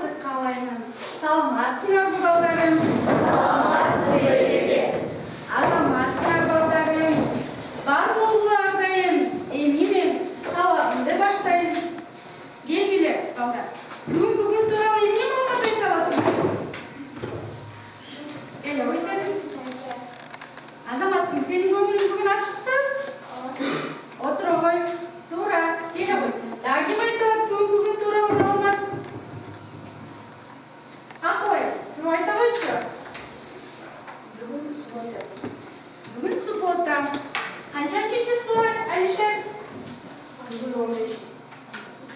саламаттык каалаймын. Саламатсыңар балдарым. Саламатсыз эжеге. Азаматсыңар балдарым. Бар болгула ардайым. Эми мен сабагымды баштайм. Келгиле балдар. Бүгүнкү күн тууралуу эмне маалымат айта аласыңар? Эле ой сезим. Азаматсың, сенин көңүлүң бүгүн ачыкпы? Отура кой. Туура. Келе кой. Дагы ким айта алат бүгүнкү күн тууралуу маалымат? Акылай, туруп айта койчу. Бүгүн суббота. Канчанчы число, Алишер?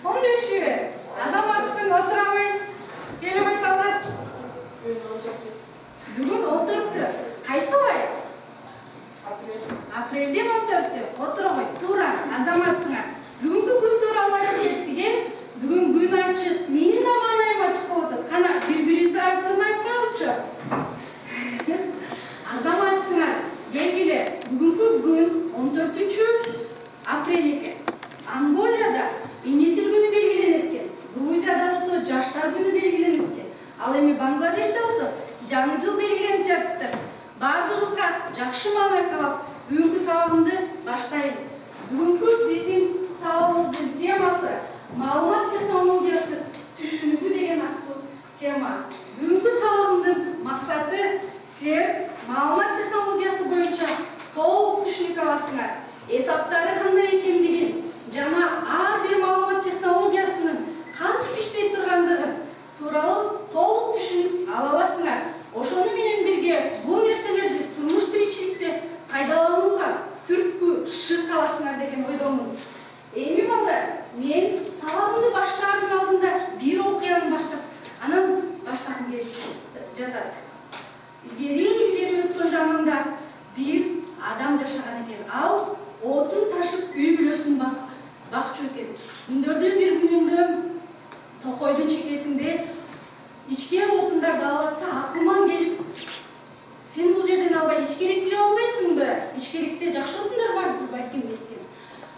15-ші. Азаматсың, отура кой. Келип айта алат. Бүгүн 14-тү. Кайсы ай? Апрелден 14-тү. Отура кой. Туура, азаматсыңар. Бүгүнкү күн тууралуу айтып деген, бүгүн күн ачык, менин да маанайым ачык болот. Кана бири-бирибизди ап жылмай коелучу. Азаматсыңар, келгиле. Бүгүнкү күн 14-чү апрель экен. Анголияда эне тил күнү белгиленет экен. Грузияда болсо жаштар күнү белгиленет экен. Ал эми Бангладеште болсо жаңы жыл белгиленип жатыптыр. Бардыгыбызга жакшы маанай каалап, бүгүнкү сабагымды баштайм. Бүгүнкү биздин сабагыбыздын темасы маалымат технологиясы түшүнүгү деген аттуу тема. Бүгүнкү сабагымдын максаты силер маалымат технологиясы боюнча толук түшүнүк аласыңар. Этаптары кандай экендигин жана ар бир маалымат технологиясынын кантип иштей тургандыгын тууралуу толук түшүнүк ала аласыңар. Ошону менен бирге бул нерселерди турмуш тиричиликте пайдаланууга түрткү шык аласыңар деген ойдомун. Эми балдар, мен сабагымды баштаардын алдында бир окуяны баштап, анан баштагым келип жатат. Илгери өткөн заманда бир адам жашаган экен. Ал отун ташып үй бүлөсүн бакчу экен. Күндөрдүн бир күнүндө токойдун чекесинде ичкер отундар далып атса, акылман келип, сен бул жерден албай ичкерик кире албайсыңбы? Ичкерикте жакшы отундар барбы балким дейт.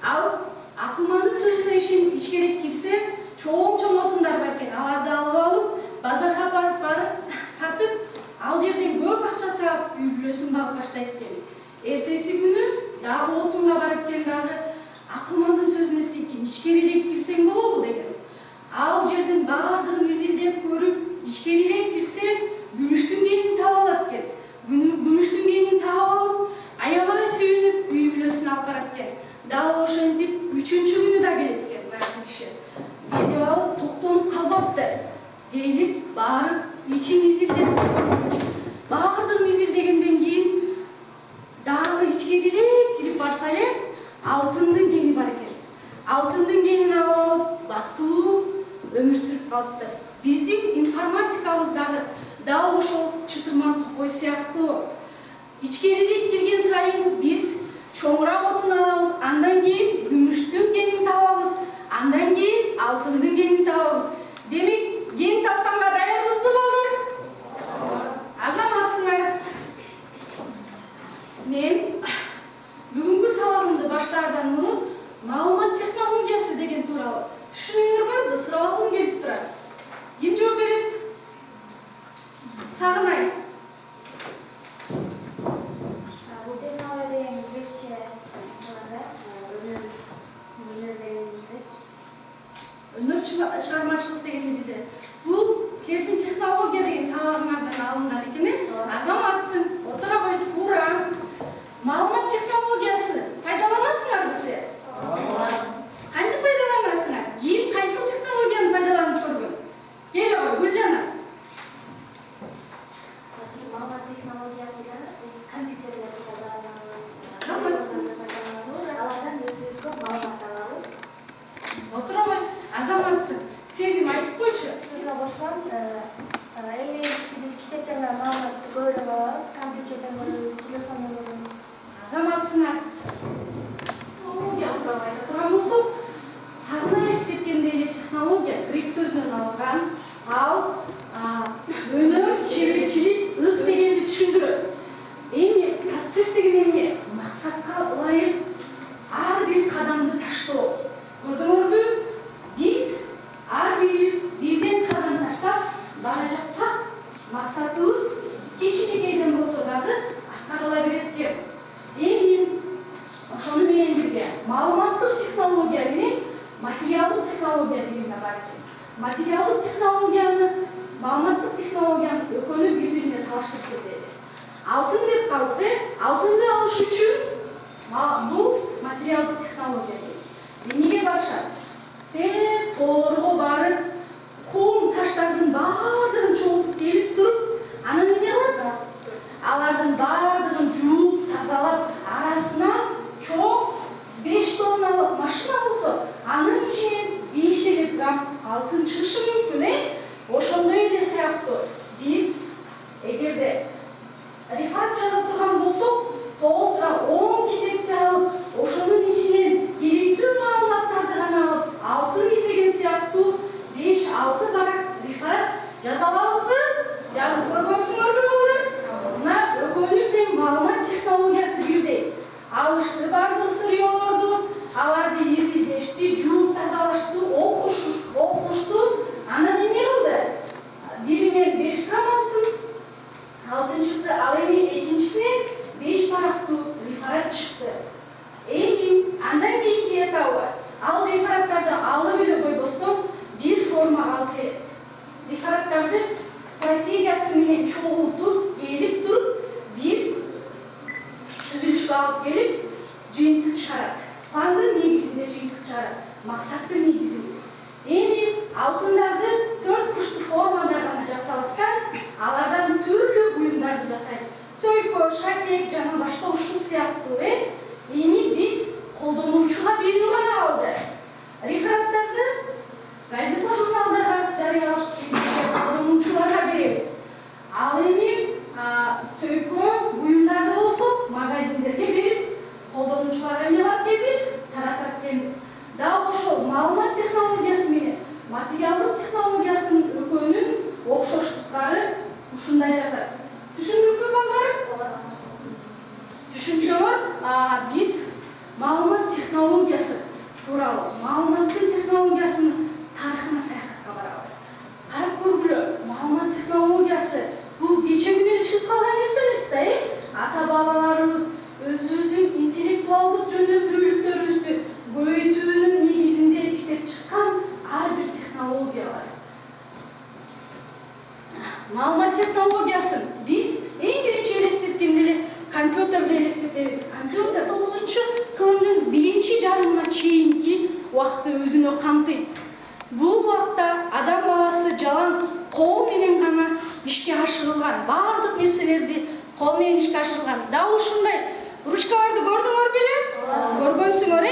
Ал акылмандын сөзүнө ишенип ичкерик кирсе, чоң отундар бар экен. Аларды алып, базарга барып сатып, ал жерден көп акча таап, үй бүлөсүн багып баштайт экен. Эртеси күнү дагы отунга барып экен, дагы акылмандын сөзүн эстейт экен. Ичкерирээк кирсең болобу деген. Ал жерден баардыгын изилдеп көрүп, ичкерирээк кирсе, күмүштүн кенин таап алат экен. Күмүштүн кенин таап алып, аябай сүйүнүп, үй бүлөсүн алып барат экен. Дал ошентип 3-чү күнү да келет экен башка киши. Келип алып, токтонуп калбаптыр. Келип, барып, ичин изилдеп, баардыгын изилдегенден кийин дагы ичкерирээк кирип барса эле, алтындын кени бар экен. Алтындын кенин алып алып, бактылуу өмүр сүрүп калыптыр. Биздин информатикабыз дагы дал ошол чытырман токой сыяктуу. Ичкерирээк кирген сайын биз чоңураак отун алабыз, андан кийин күмүштүн кенин табабыз, андан кийин алтындын кенин табабыз. Демек, кен тапканга даярбызбы балдар? Азаматсыңар. Мен бүгүнкү сабагымды баштаардан мурун маалымат технологиясы деген тууралуу түшүнүгүңөр барбы? Суроогум келип турат. Ким жооп берет? Сагынай. Бул технология деген биринчи Өнөр чыгармачылык деген бизде. Бул силердин технология деген сабагыңардан алынган экен. Азаматсың, отура кой, туура. Маалымат технологиясы пайдаланасыңарбы силер? Кантип пайдаланасыңар? Ким кайсы технологияны пайдаланып көргөн? Келе кой, Гүлжана. технологиянын экөөнү бири-бирине салыштырып кетели. Алтын деп калды. Алтынды алыш үчүн бул материалдык технология дейт. Эмнеге барышат? Тоолорго барып, кум таштардын баардыгын чогултуп келип туруп, анан эмне кылат? Алардын баардыгын жууп, тазалап, арасынан чоң 5 тонналык машина болсо, анын ичинен 5 грамм алтын чыгышы мүмкүн, Ошондой эле сыяктуу биз эгерде реферат жаза турган болсок, толтура 10 китепти алып, ошонун ичинен керектүү маалыматтарды гана алып, алтын издеген сыяктуу 5-6 барак реферат жаза алабызбы? Жазып көргөнсүңөрбү булар? Мына экөөнүн тең маалымат технологиясы бирдей. Алышты бардыгы сырьёлорду, аларды изилдешти, жууп тазалашты, окушту. Анан эмне кылды? Биринен 5 грамм алтын чыкты, ал эми экинчисинен 5 барактуу реферат чыкты. Эми андан кийинки этабы, ал рефераттарды алып эле койбостон бир формага алып келет. Рефераттарды стратегиясы менен чогултуп, келип туруп, бир түзүлүшкө алып келип, жыйынтык чыгарат. Пландын негизинде жыйынтык чыгарат, максаттын негизинде. Эми алтындарды 4 бурчтуу формада гана жасабастан, алардан түрлүү буюмдарды жасайт. Сөйкө, шакек жана башка ушул сыяктуу. Эми биз колдонуучуга берүү гана калды. Рефераттарды газета журналдарга жарыялап, колдонуучуларга беребиз. Ал эми сөйкө буюмдарды болсо магазиндерге берип, колдонуучуларга эмне кылат дейбиз? Таратат дейбиз. Дал ошол маалымат технологиясы менен материалдык технологиясынын экөөнүн окшоштуктары ушундай жатат. Түшүндүкпү балдар? Түшүнсөңөр, биз маалымат технологиясы тууралуу, маалыматтын технологиясынын тарыхына саякатка барабыз. Карап көргүлө, маалымат технологиясы бул кече күнү эле чыгып калган нерсе эмес да, ата-бабаларыбыз өзүбүздүн интеллектуалдык жөнөкөйлүктөрүбүздү көбөйтүүнүн негизинде иштеп чыккан ар бир технологиялар. Маалымат технологиясын биз эң биринчи элестеткенде эле компьютерди элестетебиз. Компьютер 9-кылымдын 1-жарымына чейинки убакытты өзүнө камтыйт. Бул убакытта адам баласы жалаң кол менен гана ишке ашырылган, бардык нерселерди кол менен ишке ашырылган. Дал ушундай ручкаларды көрдүңөр беле? Көргөнсүңөр,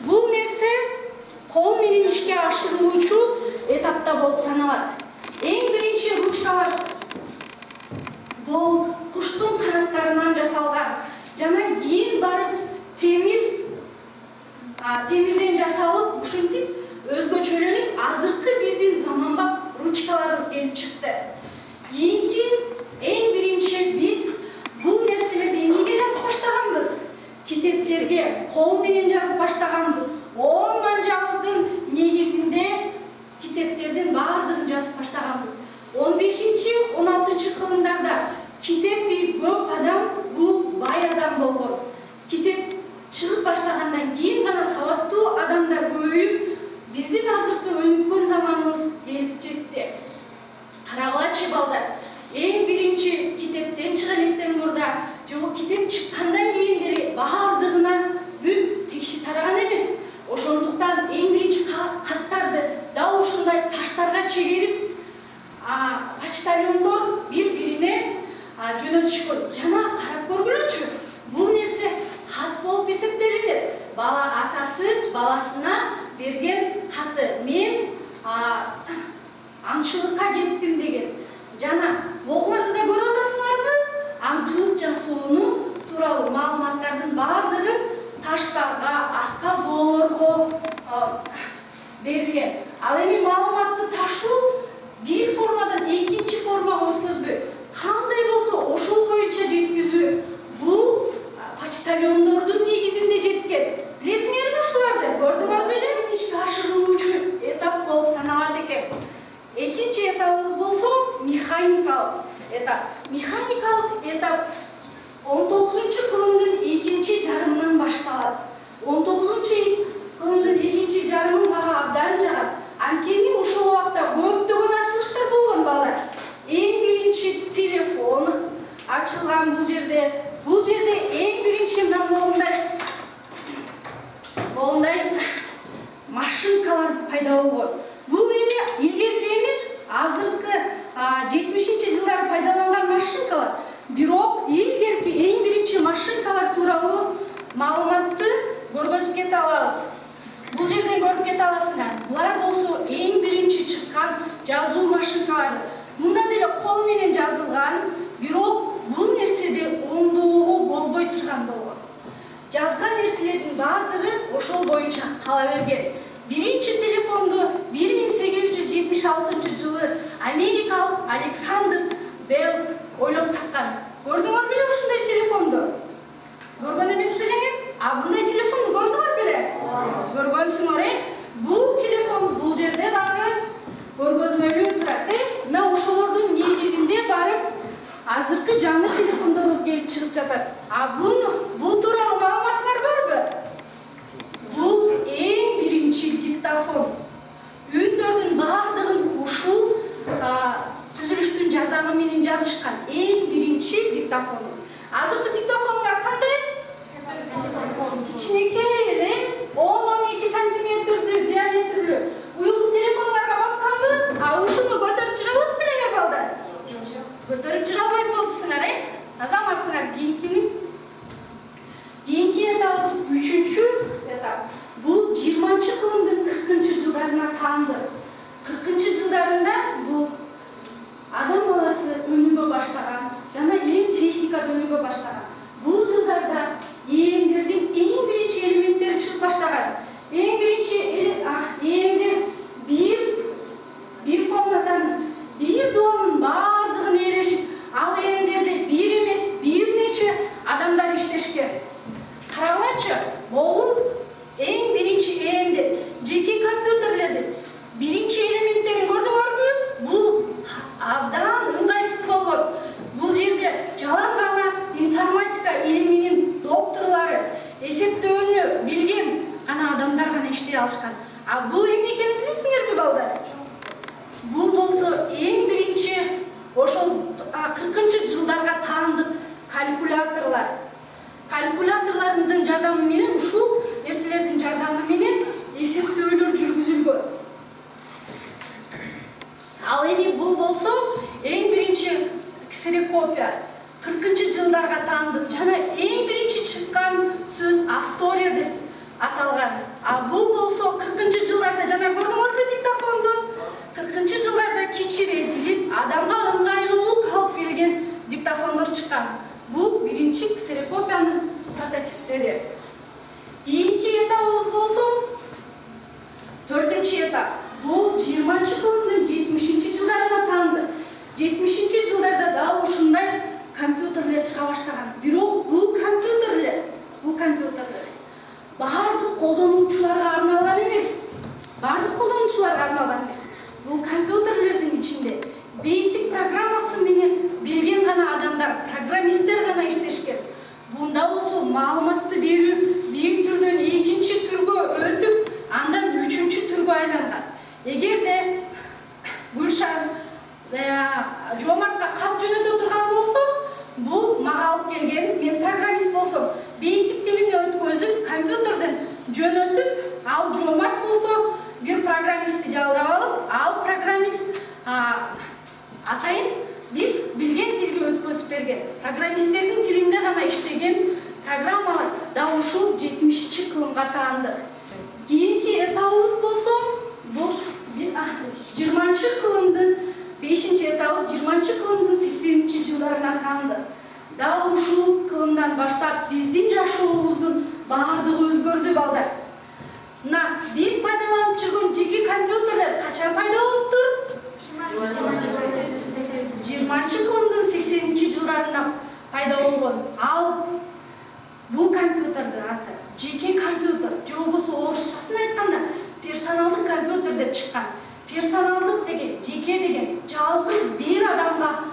бул нерсе кол менен ишке ашырылуучу этапта болуп саналат. Эң биринчи ручкалар бул куштун канаттарынан жасалган. Жана кийин барып темирден жасалып, ушинтип өзгөчөлөнүп, азыркы биздин заманбап ручкаларыбыз келип чыкты. Кийинки эң биринчи биз бул нерселерди эмнеге жазып баштаганбыз? Китептерге кол менен жазып баштаганбыз. 10 манжабыздын негизинде китептердин баардыгын жазып баштаганбыз. 15-16 кылымдарда китепти көп адам бул бай адам болгон. Китеп чыгып баштагандан кийин гана сабаттуу адамдар көбөйүп, биздин азыркы өнүккөн заманыбыз келип жетти. Карагылачы балдар, эң биринчи китептен чыга электен мурда, жок китеп чыккандан кийин деле баардыгына бүт текши тараган эмес. Ошондуктан эң биринчи каттарды дал ушундай таштарга чегерип, почтальондор бир-бирине жөнөтүшкөн. Жана карап көргүлөчү, бул нерсе кат болуп эсептелинет. Бала атасы баласына берген каты. Мен аңчылыкка кеттим деген. Жана огларды да көрүп атасыңарбы? Аңчылык жасоону тууралуу маалыматтардын баардыгын таштарга, аска зоолорго берилген. Ал эми маалыматты ташуу бир формадан экинчи формага өткөзбөй, кандай болсо ошол боюнча жеткизүү бул почтальондордун негизинде жеткен. Билесиңерби ушуларды? Көрдүңөр беле? Ишке ашырылуучу этап болуп саналат экен. Экинчи этабыбыз болсо механикалык этап. Механикалык этап 19-кылымдын 2-жарымынан башталат. 19-кылымдын 2-жарымын мага абдан жагат. Анткени ошол убакта көптөгөн ачылыштар болгон балдар. Эң биринчи 70-жылдары пайдаланган машинкалар. Бирок эң биринчи машинкалар тууралуу маалыматты көргөзүп кете алабыз. Бул жерден көрүп кете аласыңар. Булар болсо эң биринчи чыккан жазуу машинкалары. Мында деле кол менен жазылган, бирок бул нерседе оңдоого болбой турган болгон. Жазган нерселердин бардыгы ошол боюнча кала берген. Биринчи телефонду 1876 жылы америкалык Александр Белл ойлоп тапкан. Көрдүңөр беле ушундай телефонду? Көргөн эмес белеңер? Мындай телефонду көрдүңөр беле? Көргөнсүңөр, Бул телефон бул жерде дагы көргөзмөлүү турат, Мына ошолордун негизинде барып азыркы жаңы телефондорубуз келип чыгып жатат. Бул тууралуу маалыматыңар барбы? Бул эң биринчи диктофон. Үндөрдүн бардыгын ушул түзүлүштүн жардамы менен жазышкан эң биринчи диктофонубуз. Азыркы диктофонуңар кандай? Кичинекей эле, 10-12 сантиметрдүү диаметрлүү. Уюлдук телефонуңарга батканбы? Ушуну көтөрүп жүрө алат белеңер балдар? Көтөрүп жүрө албайт болупсуңар, Азаматсыңар кийинкини. Кийинки этабыбыз 3-чү этап. Бул 20-кылымдын 40-жылдарына таанды. 40-жылдарында бул адам баласы өнүгө баштаган, жана илим техника өнүгө баштаган. Бул жылдарда ээлдердин эң биринчи элементтери чыгып баштаган. Эң биринчи ээлдер бир комнатанын, бир доонун бардыгын ээлешип, ал ээлдерде бир эмес, бир нече адамдар иштешкен. Карагылачы, бул эң биринчи ээлдер, жеке компьютерлердин биринчи элементтерин көрдүңөрбү? Бул абдан ыңгайсыз болгон. Бул жерде жалаң гана информатика илиминин докторлору, эсептөөнү билген гана адамдар гана иштей алышкан. Бул эмне экенин билесиңерби, балдар? Бул болсо эң биринчи ошол 40-жылдарга таандык калькуляторлор. Калькуляторлордун жардамы менен, ушул нерселердин жардамы менен эсептөөлөр жүргүзүлгөн. Ал эми бул болсо эң биринчи ксерокопия. 40-жылдарга таандык жана эң биринчи чыккан сөз Астория деп аталган. Бул болсо 40-жылдарда жана көрдүңөрбү диктофонду? 40-жылдарда кичирейтилип, адамга ыңгайлуулук алып келген диктофондор чыккан. Бул биринчи ксерокопиянын прототиптери. Кийинки этабыбыз болсо 4-чү этап. Бул 20-кылымдын 70-жылдарына таанды. 70-жылдарда дал ушундай компьютерлер чыга баштаган. Бирок бул компьютерлер бардык колдонуучуларга арналган эмес. Бул компьютерлердин ичинде basic программасы менен билген гана адамдар, программисттер гана иштешкен. Бунда болсо маалыматты берүү бир түрдөн экинчи түргө өтүп, андан 3-чү түргө айланган. Эгерде Гүлшан Жомартка кат жөнөтө турган болсо, бул мага алып келген, мен программист болсом, basic тилине өткөзүп, компьютерден жөнөтүп, ал Жомарт болсо, бир программистти жалдап алып, ал программист атайын биз билген тилге өткөзүп берген. Программисттердин тилинде гана иштеген программалар дал ушул 70-кылымга таанды. Кийинки этабыбыз болсо, бул 20-кылымдын 5-чи этабыбыз 20-кылымдын 80-жылдарына таанды. Дал ушул кылымдан баштап биздин жашообуздун бардыгы өзгөрдү, балдар. Мына биз пайдаланып жүргөн жеке компьютерлер качан пайда болуптур? 20-кылымдын 80-жылдарында пайда болгон. Ал бул компьютердин аты жеке компьютер, же болбосо орусчасын айтканда персоналдык компьютер деп чыккан. Персоналдык деген, жеке деген, жалгыз бир адамга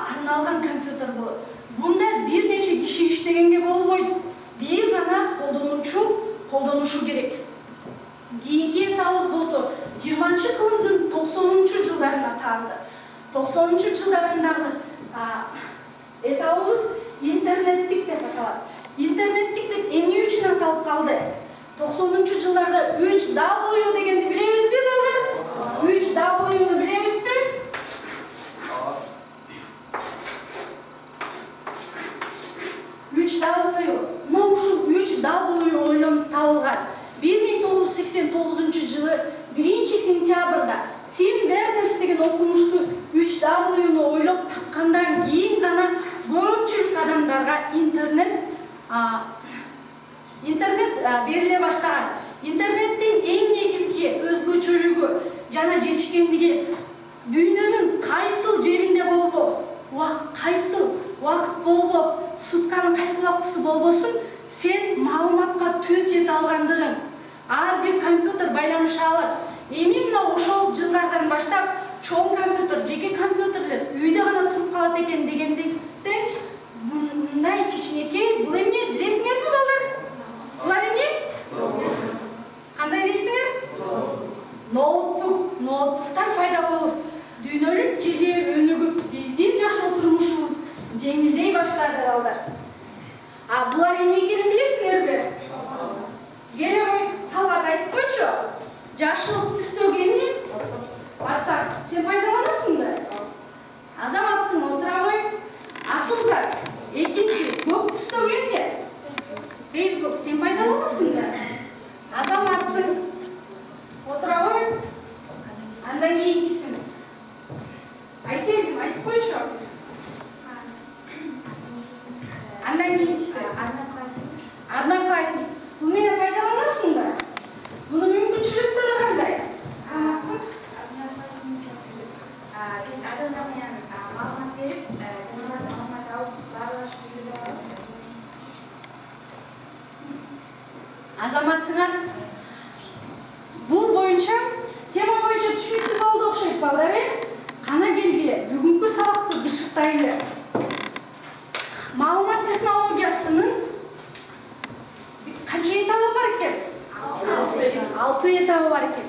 арналган компьютер болот. Бунда бир нече киши иштегенге болбойт. Бир гана колдонушу керек. Кийинки этабыбыз болсо 20-кылымдын 90-жылдарына таанды. 90-жылдарындагы этабыбыз интернеттик деп аталат. Интернеттик деп эмне үчүн аталып калды? 90-жылдарда 3W дегенди билебизби, балдар? 3W'ну билебизби? интернет бериле баштаган. Интернеттин эң негизги өзгөчөлүгү жана жетишкендиги дүйнөнүн кайсыл жеринде болбо, кайсыл убакыт болбо, сутканын кайсыл убактысы болбосун, сен маалыматка түз жете алгандыгың. Ар бир компьютер байланыша алат. Эми мына ошол жылдардан баштап чоң компьютер, жеке компьютерлер үйдө гана туруп калат экен дегендиктен мындай кичинекей, бул эмне билесиңерби балдар? Булар эмне? Кандай дейсиңер? Ноутбуктар пайда болуп, дүйнөлүк желе өнүгүп, биздин жашоо турмушубуз жеңилдей баштады балдар. Булар эмне экенин билесиңерби? Келе кой, Талгат айтып койчу. Жашыл түстөгү эмне? WhatsApp. Сен пайдаланасыңбы? Азаматсың, отура кой. Асыл зат. Экинчи, көк түстөгү эмне? Facebook. Сен пайдаланасыңбы? Азаматсың, отура кой. Андан кийинкисин. Айсезим, айтып койчу. Андан кийинкиси. Одноклассник. Бул мени пайдаланасыңбы? Бунун мүмкүнчүлүктөрү кандай? Азаматсың? Биз адамдар менен маалымат берип, жанагылардан маалымат алып, баарлашып жүргүзө алабыз. Азаматсыңар? Бул боюнча, тема боюнча түшүнүктүү болду окшойт балдар, Кана келгиле, бүгүнкү сабакты бышыктайлы. Маалымат технологиясынын канча этабы бар экен? 6 этабы бар экен.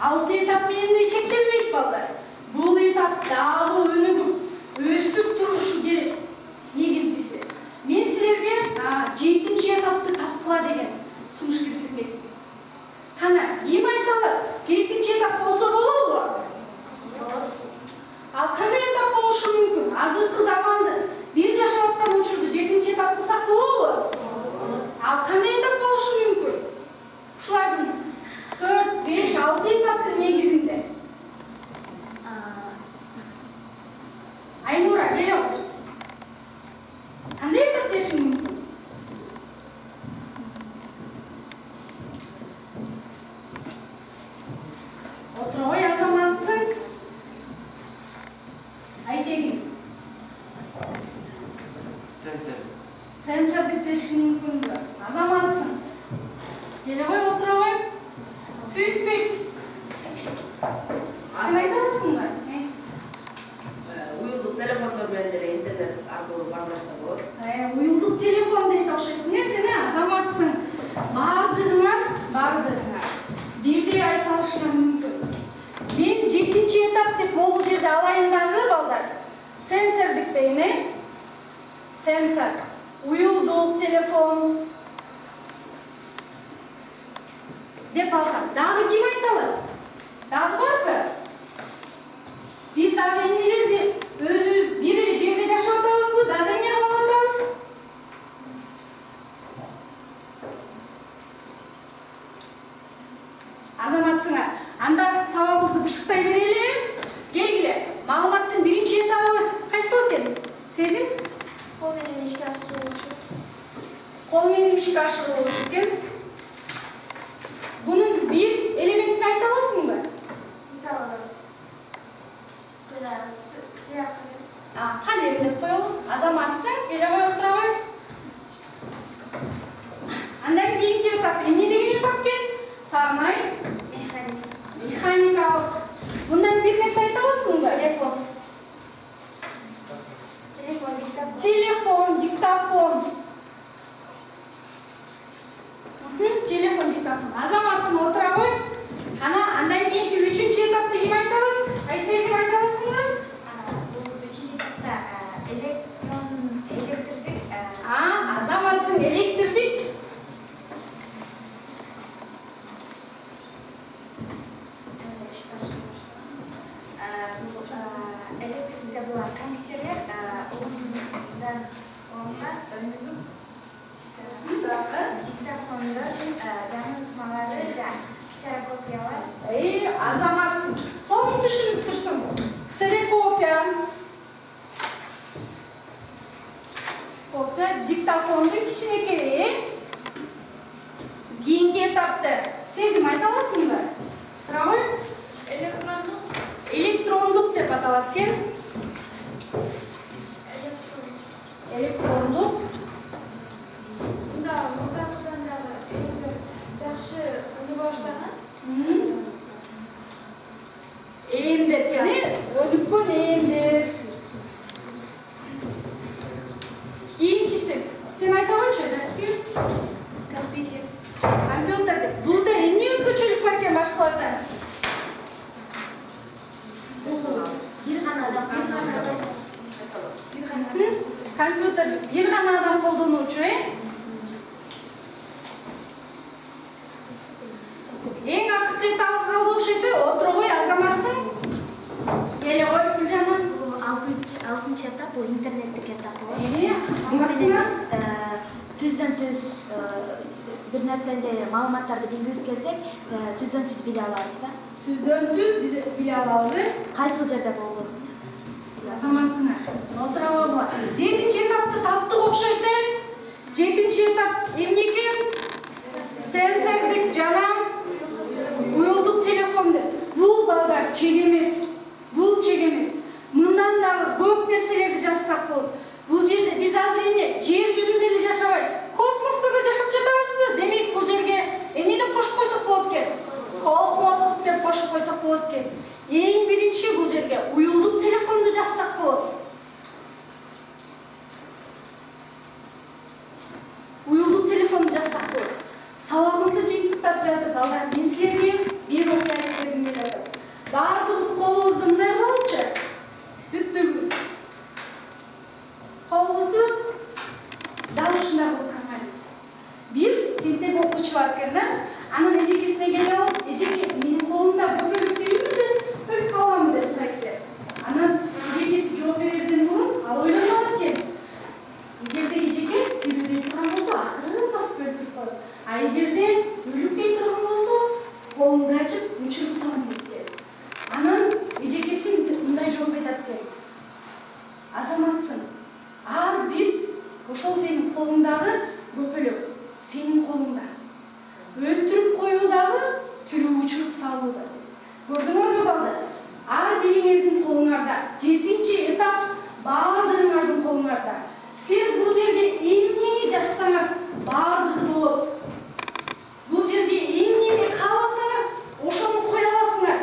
6 этап менен эле чектелбейт балдар. Бул этап дагы өнүгүп, өсүп турушу керек. Негизгиси. Мен силерге 7-чи этапты таптыла деген сунуш киргизмекмин. Кана, ким айта алат? 7-чи этап болсо болобу? Ал кандай этап болушу мүмкүн? Азыркы заманды биз жашап аткан учурда 7-чи этап кылсак болобу? Ал кандай этап болушу мүмкүн? Ушулардын 4, 5, 6 этаптын негизинде. Айнура, келе отур. Кандай этап дешиң мүмкүн? Отургой, азаматсың. Айтегин. Сенсор деп дешиң мүмкүнбү? Азаматсың. Келе кой, отура кой. Сүйүтбек. Сен айта аласыңбы? Уюлдук телефондор менен деле интернет аркылуу баарлашса болот. Уюлдук телефон дейт окшойсуң, сен азаматсың. Бардыгыңар бирдей айта алышыңар мүмкүн. Мен 7-чи этап деп могул жерде алайын дагы балдар. Сенсордук дейин, Сенсор. Уюлдук телефон деп алсам, дагы ким айта алат? Дагы барбы? Биз дагы эмнелерди өзүбүз бир эле жерде жашап атабызбы? Дагы эмне кылып атабыз? Азаматсыңар, анда сабагыбызды бышыктай берели. Келгиле, маалыматтын биринчи этабы кайсыл экен? Сезим? Кол менен ишке ашырылуучу. Кол менен ишке ашырылуучу экен. Бунун бир элементин айта аласыңбы? Мисалы, сыяк. Калем деп коелу. Азаматсың, келе кой, отура кой. Андан кийинки этап эмне деген этап экен? Сагынай. Механикалык. Мындан бир нерсе айта аласыңбы? Телефон, диктофон. Телефон, диктофон. Азаматсың, отура кой. Кана, андан кийинки 3-чү этапты ким айта алат? Айсезим айта аласыңбы? Бул 3-чү этапта электрдик. Азаматсың, электрдик. Электрикте булар компьютерлер, ондан өнүгүп, диктофондор, жаңылтмалары, ксерокопиялар. Азаматсың. Сонун түшүнүп турсуң. Ксерокопия. диктофондун кичинекей. Кийинки этапта сезим айта аласыңбы? Туурабы? Электрондук деп аталат экен. Электрондук. Да, мурдакыдан дагы эң жакшы уну баштаган. Ээмдер экен, өнүккөн ээмдер. Кийинкиси, сен айта койчу, Жаспир. Компьютер. Компьютер. Бунда эмне өзгөчөлүк бар экен башкалардан? Бир гана адам. Компьютер бир гана адам колдонуучу, Эң акыркы этабыбыз калды окшойт, отургуй азаматсың. Келе кой Гүлжанат. Бул алтынчы этап, бул интернеттик этап болот. Азаматсыңар. Түздөн түз бир нерсенде маалыматтарды билгибиз келсек, түздөн түз биле алабыз да. Түздөн түз биз биле алабыз. Кайсыл жерде болбосун. Азаматсыңар. Отура болма. 7-чи этапты таптык окшойт. 7-чи этап эмне экен? Сенсордук жана уюлдук телефон деп. Бул балдар чек эмес. Бул чек эмес. Мындан дагы көп нерселерди жазсак болот. Бул жерде биз азыр эмне жер жүзүндө эле жашабай, космосто жашап жатабызбы? Демек бул жерге эмне деп кошуп койсок болот экен? Космостук деп кошуп койсок болот экен. Эң биринчи бул жерге уюлдук телефонду жазсак болот. Уюлдук телефонду жазсак болот. Сабагымды жыйынтыктап жатып, балдар, мен силерге бир окуя айтып бергим келет. Бардыгыбыз колубузду мындай кылалычы. Бүттүгүбүз. Колубузду дал ушундай кылып кармайбыз. Бир тентек окуучу бар экен да. Анын эжекесине келип алып, эжеке, менин колумда бөпөлүк тийбиби же өлүп каламбы деп сурайт экен. Анан эжекеси жооп берерден мурун ал ойлонуп алат экен. Эгерде эжеке тирүүдей турган болсо, акырын басып өлтүрүп коет. А эгерде өлүктөй турган болсо, колумду ачып учуруп салам дейт экен. Анан эжекеси мындай жооп айтат экен. Азаматсың. Ар бир ошол сенин колуңдагы бөпөлөк, сенин колуңда. Өлтүрүп коюу дагы, тирүү учуруп салуу да. Көрдүңөрбү балдар? Ар бириңердин колуңарда. 7-чи этап баардыгыңардын колуңарда. Сен бул жерге эмнени жазсаңар, баардыгы болот. Бул жерге эмнени кааласаңар, ошону кое аласыңар.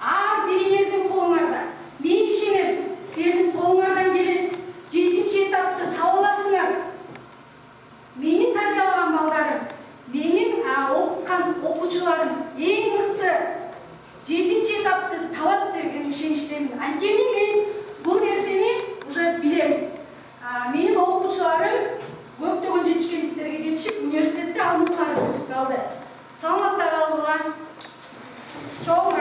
Ар бириңердин колуңарда. Мен ишенем, силердин колуңардан келет. 7-чи этапты таба аласыңар. Менин тарбиялаган балдарым, менин окуткан окуучуларым эң мыкты 7-чи этапты табат деген ишеничтемин. Анткени мен бул нерсени уже билем. Менин окуучуларым көптөгөн жетишкендиктерге жетишип, университетте алымдылар өтүп калды. Саламатта калгыла. Чоң